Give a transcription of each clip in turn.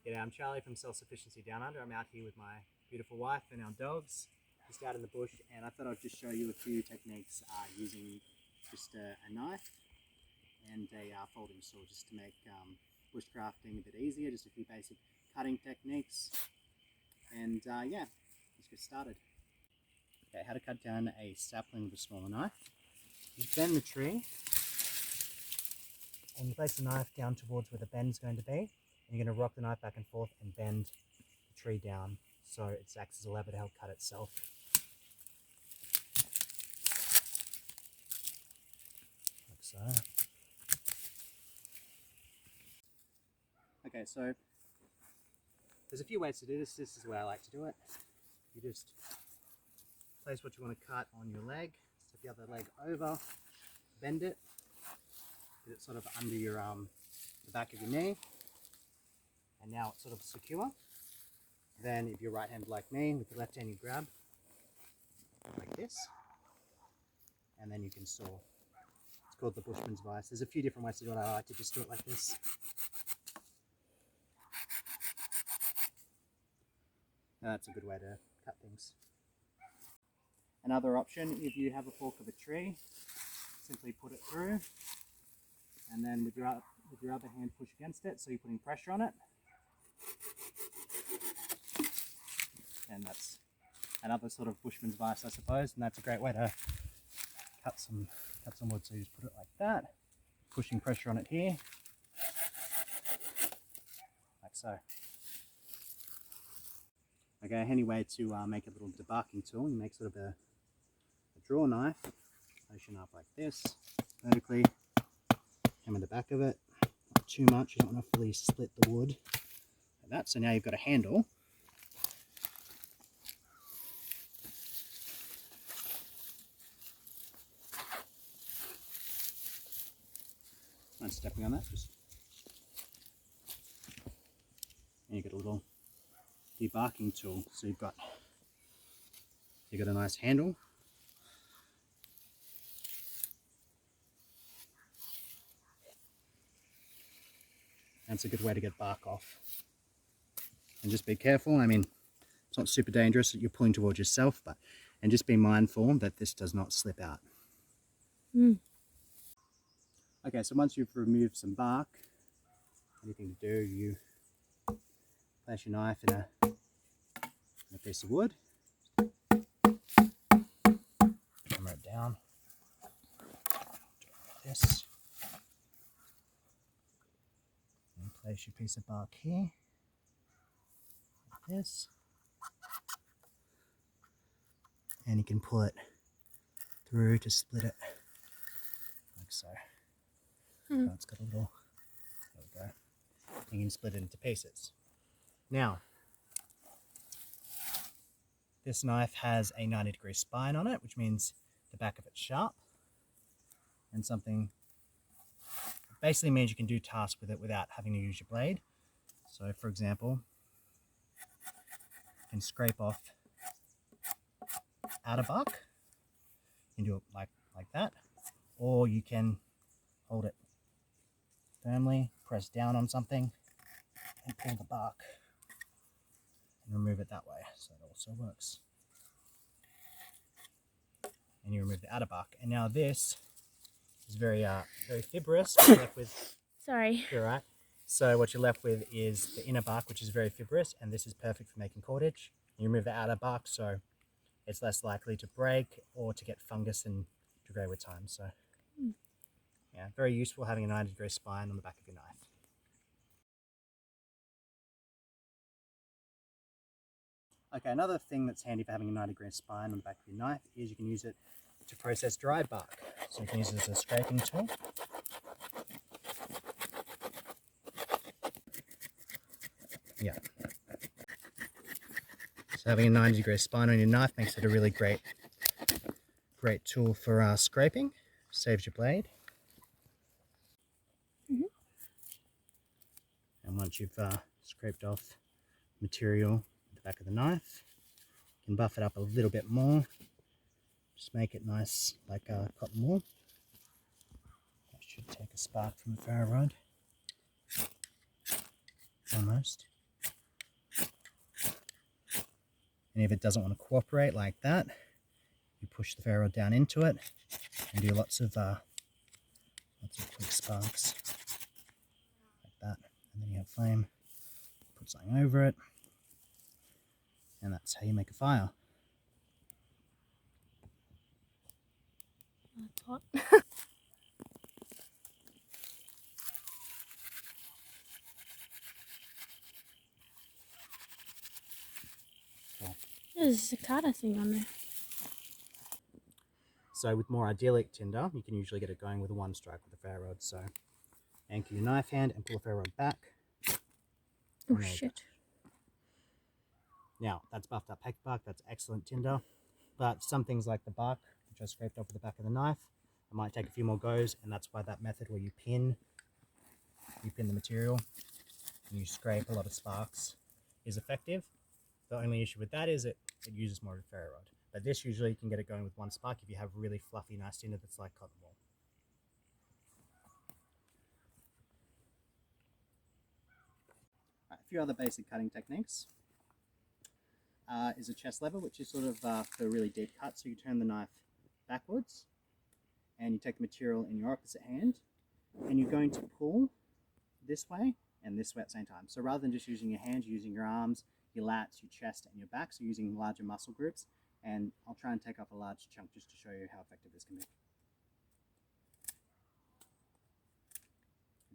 G'day, I'm Charlie from Self-Sufficiency Down Under. I'm out here with my beautiful wife and our dogs, just out in the bush, and I thought I'd just show you a few techniques using just a knife and a folding saw, just to make bushcrafting a bit easier. Just a few basic cutting techniques, and yeah, let's get started. Okay, how to cut down a sapling with a smaller knife. Just bend the tree, and you place the knife down towards where the bend's going to be. And you're going to rock the knife back and forth and bend the tree down so it acts as a lever to help cut itself. Like so. Okay, so there's a few ways to do this. This is the way I like to do it. You just place what you want to cut on your leg, step the other leg over, bend it, get it sort of under your the back of your knee. And now it's sort of secure. Then if you're right-handed like me, with your left hand you grab like this, and then you can saw. It's called the Bushman's Vice. There's a few different ways to do it. I like to just do it like this. Now that's a good way to cut things. Another option, if you have a fork of a tree, simply put it through, and then with your other hand push against it, so you're putting pressure on it. And that's another sort of bushman's vice, I suppose, and that's a great way to cut some wood. So you just put it like that, pushing pressure on it here, like so. Okay, a handy way to make a little debarking tool. You make sort of a draw knife, motion up like this, vertically, hammer the back of it, not too much, you don't want to fully split the wood. Like that. So now you've got a handle. I'm stepping on that, just, and you get a little debarking tool. So you've got a nice handle. And it's a good way to get bark off. And just be careful. I mean, it's not super dangerous that you're pulling towards yourself, and just be mindful that this does not slip out. Okay, so once you've removed some bark, anything to do, you place your knife in a piece of wood, hammer it down, do it like this, and place your piece of bark here, like this, and you can pull it through to split it, like so. So it's got a little, there we go. You can split it into pieces. Now, this knife has a 90-degree spine on it, which means the back of it's sharp, and something basically means you can do tasks with it without having to use your blade. So, for example, you can scrape off outer bark. You can do it like that, or you can hold it firmly, press down on something, and pull the bark and remove it that way. So it also works. And you remove the outer bark. And now this is very fibrous. What you're left with, sorry. you're right. So what you're left with is the inner bark, which is very fibrous, and this is perfect for making cordage. You remove the outer bark, so it's less likely to break or to get fungus and degrade with time. So yeah, very useful having a 90-degree spine on the back of your knife. Okay, another thing that's handy for having a 90-degree spine on the back of your knife is you can use it to process dried bark. So you can use it as a scraping tool. Yeah. So having a 90-degree spine on your knife makes it a really great tool for scraping. Saves your blade. And once you've scraped off material at the back of the knife, you can buff it up a little bit more. Just make it nice like cotton wool. That should take a spark from the Farrow rod. Almost. And if it doesn't want to cooperate like that, you push the ferro rod down into it and do lots of quick sparks like that. And then you have flame, put something over it, and that's how you make a fire. That's hot. Cool. There's a cicada thing on there. So with more idyllic tinder, you can usually get it going with a one strike with a ferro rod. So anchor your knife hand and pull the ferro rod back. Oh shit. Now, that's buffed up paperbark, that's excellent tinder. But some things like the bark, which I scraped off with the back of the knife, it might take a few more goes, and that's why that method where you pin the material and you scrape a lot of sparks is effective. The only issue with that is it uses more of a ferro rod. But this usually you can get it going with one spark if you have really fluffy, nice tinder that's like cotton wool. Right, a few other basic cutting techniques. Is a chest lever, which is sort of for really deep cuts. So you turn the knife backwards and you take the material in your opposite hand and you're going to pull this way and this way at the same time. So rather than just using your hands, you're using your arms, your lats, your chest and your back. So you're using larger muscle groups, and I'll try and take off a large chunk just to show you how effective this can be.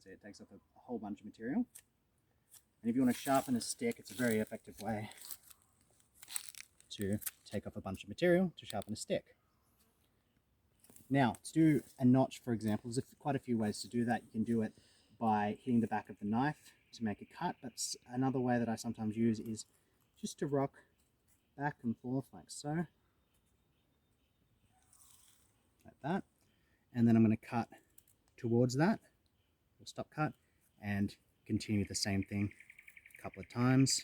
So it takes off a whole bunch of material. And if you want to sharpen a stick, it's a very effective way to take off a bunch of material to sharpen a stick. Now, to do a notch, for example, there's quite a few ways to do that. You can do it by hitting the back of the knife to make a cut, but another way that I sometimes use is just to rock back and forth like so, like that, and then I'm going to cut towards that, or stop cut, and continue the same thing a couple of times,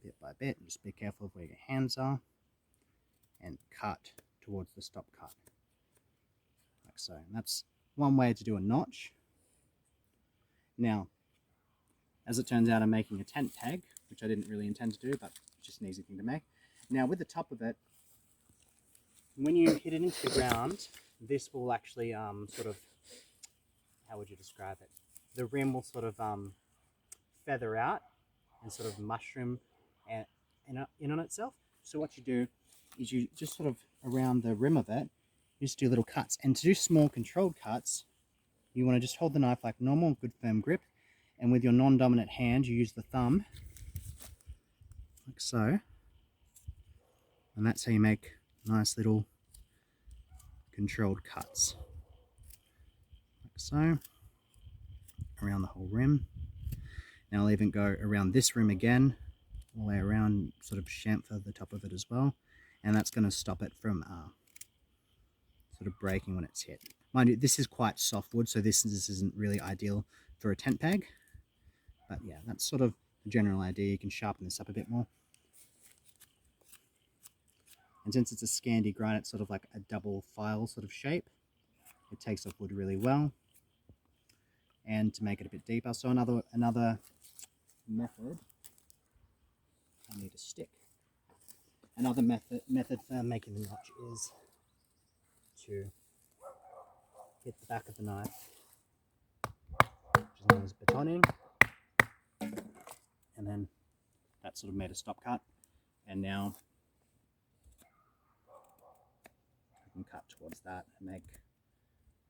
bit by bit. Just be careful of where your hands are, and cut towards the stop cut, like so. And that's one way to do a notch. Now, as it turns out, I'm making a tent peg, which I didn't really intend to do, but just an easy thing to make. Now, with the top of it, when you hit it into the ground, this will actually sort of, how would you describe it? The rim will sort of feather out and sort of mushroom in on itself. So what you do is you just sort of around the rim of it, you just do little cuts. And to do small controlled cuts, you want to just hold the knife like normal, good firm grip, and with your non-dominant hand, you use the thumb, like so. And that's how you make nice little controlled cuts, like so, around the whole rim. Now I'll even go around this rim again, all the way around, sort of chamfer the top of it as well, and that's going to stop it from sort of breaking when it's hit. Mind you, this is quite soft wood, so this isn't really ideal for a tent peg, but yeah, that's sort of the general idea. You can sharpen this up a bit more. And since it's a Scandi grind, it's sort of like a double file sort of shape. It takes off wood really well. And to make it a bit deeper, so another method, I need a stick. Another method for making the notch is to hit the back of the knife, which is known as batoning, and then that sort of made a stop cut, and now I can cut towards that and make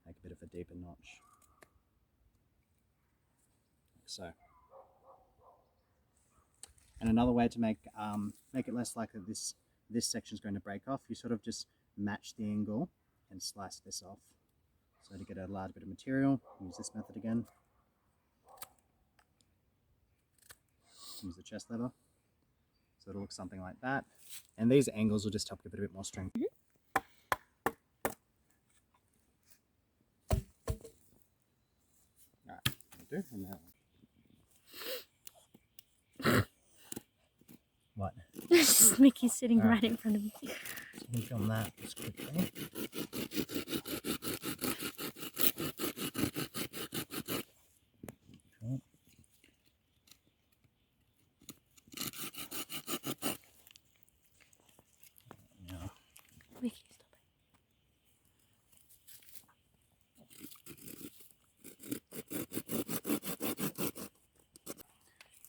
a bit of a deeper notch, like so. And another way to make it less likely this section is going to break off, you sort of just match the angle and slice this off. So to get a large bit of material, use this method again. Use the chest lever. So it'll look something like that. And these angles will just help give it a bit more strength. Alright, do, and now. What? Mickey's sitting right in front of me. So we can film that just quickly. Cool.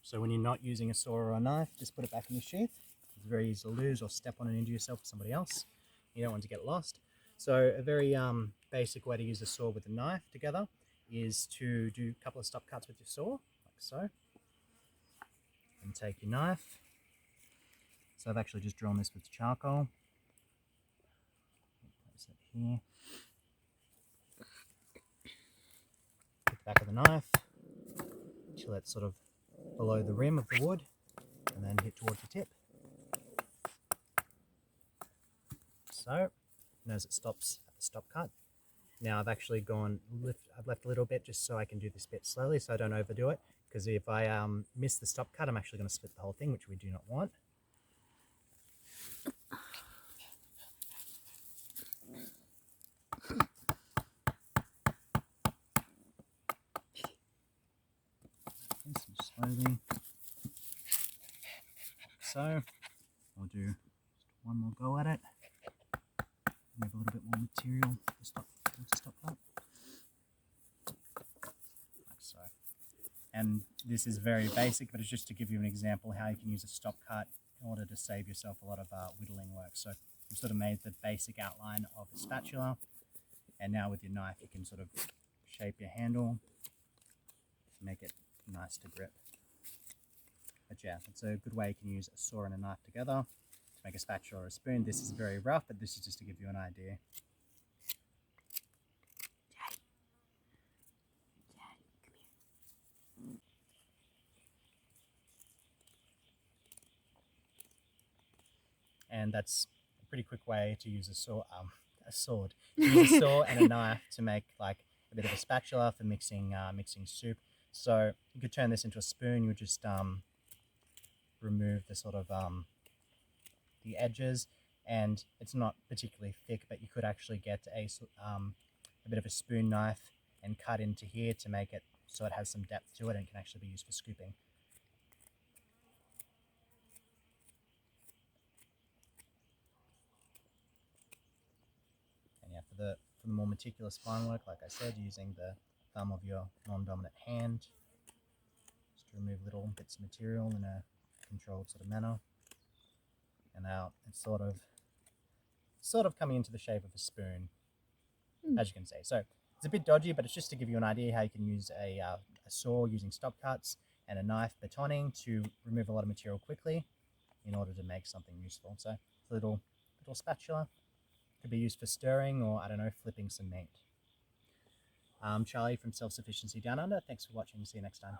So when you're not using a saw or a knife, just put it back in your sheath. It's very easy to lose or step on and injure yourself or somebody else. You don't want to get lost. So a very basic way to use a saw with a knife together is to do a couple of stop cuts with your saw, like so. And take your knife. So I've actually just drawn this with charcoal. Place it here. Put the back of the knife till it's sort of below the rim of the wood, and then hit towards the tip. So, and as it stops at the stop cut. Now I've actually I've left a little bit just so I can do this bit slowly so I don't overdo it, because if I miss the stop cut, I'm actually going to split the whole thing, which we do not want. Slowly. So I'll do just one more go at it. Remove a little bit more material to stop cut. Like so. And this is very basic, but it's just to give you an example how you can use a stop cut in order to save yourself a lot of whittling work. So you've sort of made the basic outline of a spatula, and now with your knife you can sort of shape your handle to make it nice to grip. But yeah, it's a good way you can use a saw and a knife together to make a spatula or a spoon. This is very rough, but this is just to give you an idea. And that's a pretty quick way to use a saw, to use a saw and a knife to make like a bit of a spatula for mixing soup. So you could turn this into a spoon. You would just remove the sort of the edges, and it's not particularly thick, but you could actually get a bit of a spoon knife and cut into here to make it so it has some depth to it and can actually be used for scooping. And yeah, for the more meticulous fine work, like I said, using the thumb of your non-dominant hand, just to remove little bits of material in a controlled sort of manner. And now it's sort of coming into the shape of a spoon, as you can see. So it's a bit dodgy, but it's just to give you an idea how you can use a saw using stop cuts and a knife batoning to remove a lot of material quickly in order to make something useful. So it's a little spatula. Could be used for stirring or, I don't know, flipping some meat. Charlie from Self-Sufficiency Down Under. Thanks for watching. See you next time.